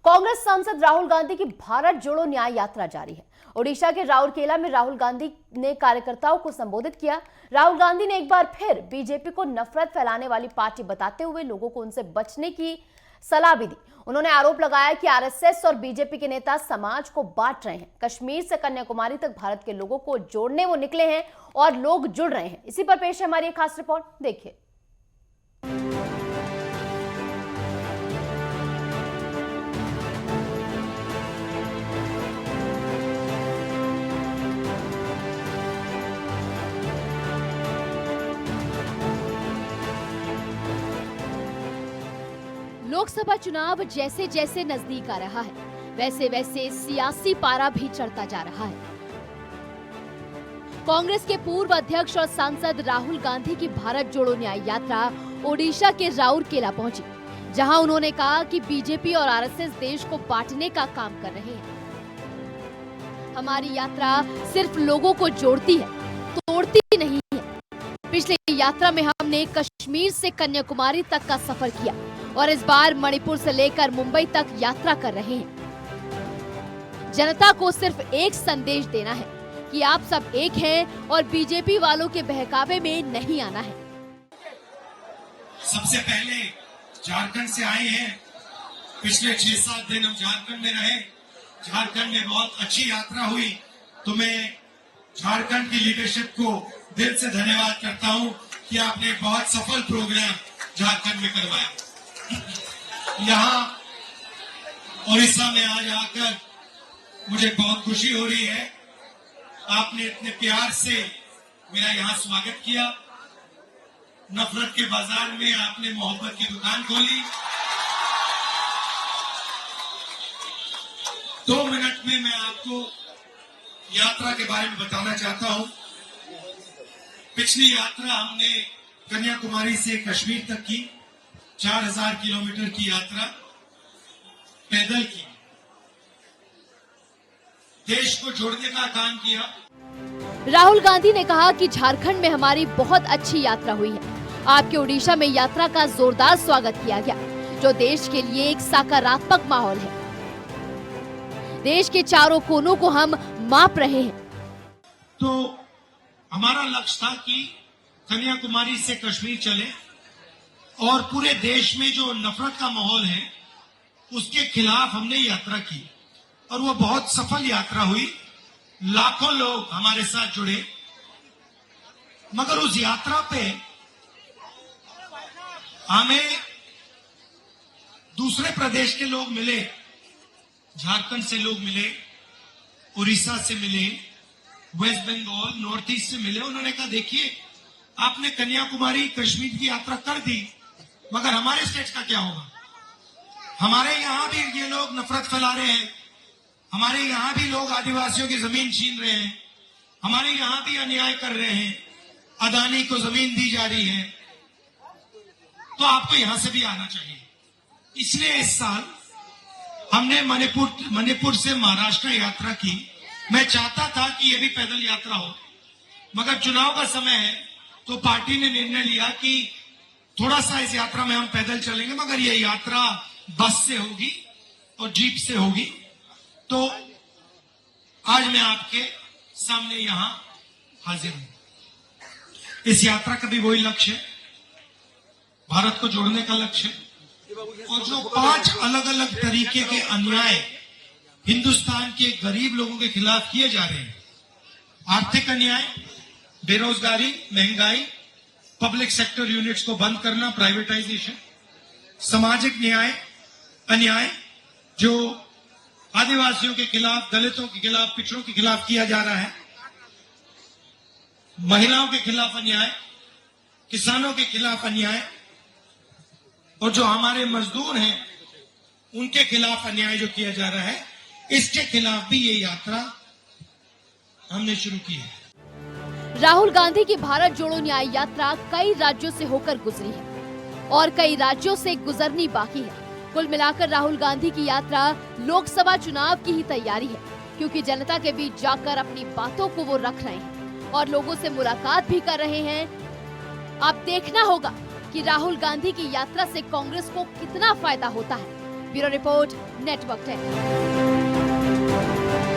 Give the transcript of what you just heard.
कांग्रेस सांसद राहुल गांधी की भारत जोड़ो न्याय यात्रा जारी है। ओडिशा के राउरकेला में राहुल गांधी ने कार्यकर्ताओं को संबोधित किया। राहुल गांधी ने एक बार फिर बीजेपी को नफरत फैलाने वाली पार्टी बताते हुए लोगों को उनसे बचने की सलाह भी दी। उन्होंने आरोप लगाया कि आरएसएस और बीजेपी के नेता समाज को बांट रहे हैं। कश्मीर से कन्याकुमारी तक भारत के लोगों को जोड़ने वो निकले हैं और लोग जुड़ रहे हैं। इसी पर पेश है हमारी एक खास रिपोर्ट, देखिए। लोकसभा चुनाव जैसे जैसे नजदीक आ रहा है, वैसे वैसे सियासी पारा भी चढ़ता जा रहा है। कांग्रेस के पूर्व अध्यक्ष और सांसद राहुल गांधी की भारत जोड़ो न्याय यात्रा ओडिशा के राउरकेला पहुंची, जहां उन्होंने कहा कि बीजेपी और आरएसएस देश को बांटने का काम कर रहे हैं। हमारी यात्रा सिर्फ लोगों को जोड़ती है, तोड़ती नहीं है। पिछले यात्रा में हमने कश्मीर से कन्याकुमारी तक का सफर किया और इस बार मणिपुर से लेकर मुंबई तक यात्रा कर रहे हैं। जनता को सिर्फ एक संदेश देना है कि आप सब एक हैं और बीजेपी वालों के बहकावे में नहीं आना है। सबसे पहले झारखंड से आए हैं। पिछले 6-7 दिन हम झारखंड में रहे। झारखंड में बहुत अच्छी यात्रा हुई, तो मैं झारखंड की लीडरशिप को दिल से धन्यवाद करता हूं कि आपने बहुत सफल प्रोग्राम झारखंड में करवाया। यहाँ ओडिशा में आज आकर मुझे बहुत खुशी हो रही है। आपने इतने प्यार से मेरा यहाँ स्वागत किया। नफरत के बाजार में आपने मोहब्बत की दुकान खोली। 2 मिनट में मैं आपको यात्रा के बारे में बताना चाहता हूँ। पिछली यात्रा हमने कन्याकुमारी से कश्मीर तक की, 4000 किलोमीटर की यात्रा पैदल की। देश को जोड़ने का काम किया। राहुल गांधी ने कहा कि झारखंड में हमारी बहुत अच्छी यात्रा हुई है। आपके ओडिशा में यात्रा का जोरदार स्वागत किया गया, जो देश के लिए एक सकारात्मक माहौल है। देश के चारों कोनों को हम माप रहे हैं। तो हमारा लक्ष्य था कि कन्याकुमारी से कश्मीर चले और पूरे देश में जो नफरत का माहौल है उसके खिलाफ हमने यात्रा की और वो बहुत सफल यात्रा हुई। लाखों लोग हमारे साथ जुड़े, मगर उस यात्रा पे हमें दूसरे प्रदेश के लोग मिले। झारखंड से लोग मिले, उड़ीसा से मिले, वेस्ट बंगाल, नॉर्थ ईस्ट से मिले। उन्होंने कहा, देखिए आपने कन्याकुमारी कश्मीर की यात्रा कर दी, मगर हमारे स्टेट का क्या होगा? हमारे यहाँ भी ये लोग नफरत फैला रहे हैं। हमारे यहाँ भी लोग आदिवासियों की जमीन छीन रहे हैं। हमारे यहाँ भी अन्याय कर रहे हैं। अदानी को जमीन दी जा रही है, तो आपको यहां से भी आना चाहिए। इसलिए इस साल हमने मणिपुर से महाराष्ट्र यात्रा की। मैं चाहता था कि ये भी पैदल यात्रा हो, मगर चुनाव का समय है तो पार्टी ने निर्णय लिया कि थोड़ा सा इस यात्रा में हम पैदल चलेंगे, मगर ये यात्रा बस से होगी और जीप से होगी। तो आज मैं आपके सामने यहां हाजिर हूं। इस यात्रा का भी वही लक्ष्य है, भारत को जोड़ने का लक्ष्य है। और जो 5 अलग अलग तरीके के अन्याय हिंदुस्तान के गरीब लोगों के खिलाफ किए जा रहे हैं, आर्थिक अन्याय, बेरोजगारी, महंगाई, पब्लिक सेक्टर यूनिट्स को बंद करना, प्राइवेटाइजेशन, सामाजिक न्याय, अन्याय जो आदिवासियों के खिलाफ, दलितों के खिलाफ, पिछड़ों के खिलाफ किया जा रहा है, महिलाओं के खिलाफ अन्याय, किसानों के खिलाफ अन्याय, और जो हमारे मजदूर हैं उनके खिलाफ अन्याय जो किया जा रहा है, इसके खिलाफ भी ये यात्रा हमने शुरू की है। राहुल गांधी की भारत जोड़ो न्याय यात्रा कई राज्यों से होकर गुजरी है और कई राज्यों से गुजरनी बाकी है। कुल मिलाकर राहुल गांधी की यात्रा लोकसभा चुनाव की ही तैयारी है, क्योंकि जनता के बीच जाकर अपनी बातों को वो रख रहे हैं और लोगों से मुलाकात भी कर रहे हैं। अब देखना होगा कि राहुल गांधी की यात्रा से कांग्रेस को कितना फायदा होता है। Bureau report, network 10।